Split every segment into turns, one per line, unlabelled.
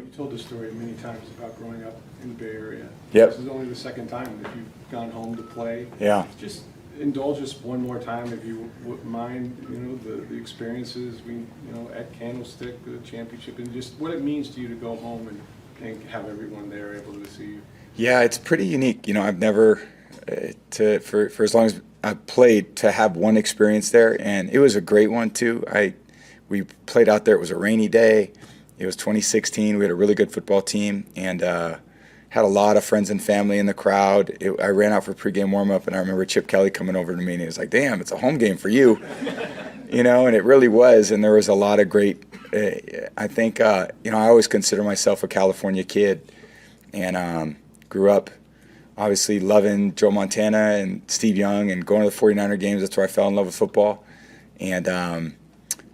you told this story many times about growing up in the Bay Area.
Yep.
This is only the second time that you've gone home to play.
Yeah.
Just indulge us one more time, if you wouldn't mind, the experiences at Candlestick, the championship, and just what it means to you to go home and have everyone there able to see you.
Yeah, it's pretty unique. I've never, for as long as I've played, to have one experience there, and it was a great one too. We played out there. It was a rainy day. It was 2016. We had a really good football team, and had a lot of friends and family in the crowd. I ran out for pregame warm-up, and I remember Chip Kelly coming over to me, and he was like, "Damn, it's a home game for you," and it really was. And there was a lot of great. I think I always consider myself a California kid, and grew up obviously loving Joe Montana and Steve Young and going to the 49er games. That's where I fell in love with football. And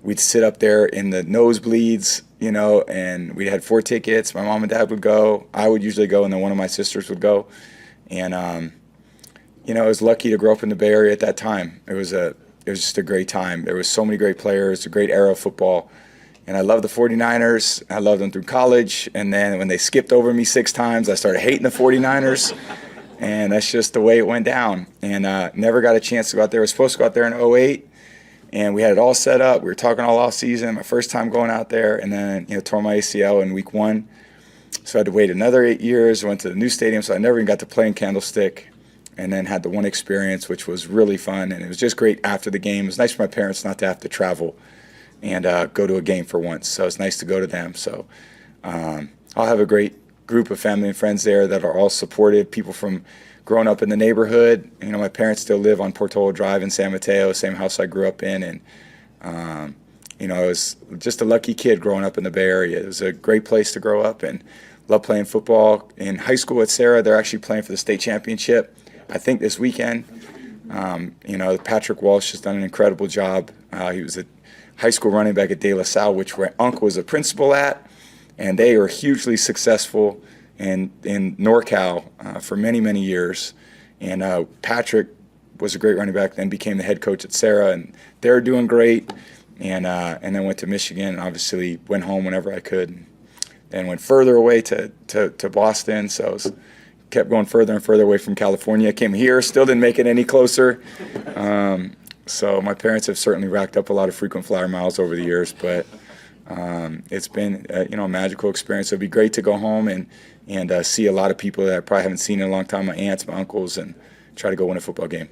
we'd sit up there in the nosebleeds, and we had 4 tickets. My mom and dad would go. I would usually go, and then one of my sisters would go. And, I was lucky to grow up in the Bay Area at that time. It was just a great time. There was so many great players, a great era of football. And I loved the 49ers. I loved them through college. And then when they skipped over me 6 times, I started hating the 49ers. And that's just the way it went down. And never got a chance to go out there. I was supposed to go out there in '08. And we had it all set up. We were talking all off season. My first time going out there, and then tore my ACL in week 1. So I had to wait another 8 years. I went to the new stadium, so I never even got to play in Candlestick. And then had the one experience, which was really fun, and it was just great after the game. It was nice for my parents not to have to travel and go to a game for once. So it's nice to go to them. So I'll have a great group of family and friends there that are all supportive. People from growing up in the neighborhood. My parents still live on Portola Drive in San Mateo, same house I grew up in. And, I was just a lucky kid growing up in the Bay Area. It was a great place to grow up, and loved playing football. In high school at Sarah, they're actually playing for the state championship, I think this weekend. Patrick Walsh has done an incredible job. He was a high school running back at De La Salle, which my uncle was a principal at, and they are hugely successful in NorCal for many, many years. And Patrick was a great running back, then became the head coach at Sarah, and they're doing great. And then went to Michigan, and obviously went home whenever I could. And then went further away to Boston, so kept going further and further away from California. Came here, still didn't make it any closer. So my parents have certainly racked up a lot of frequent flyer miles over the years, but it's been a magical experience. It'd be great to go home and see a lot of people that I probably haven't seen in a long time, my aunts, my uncles, and try to go win a football game.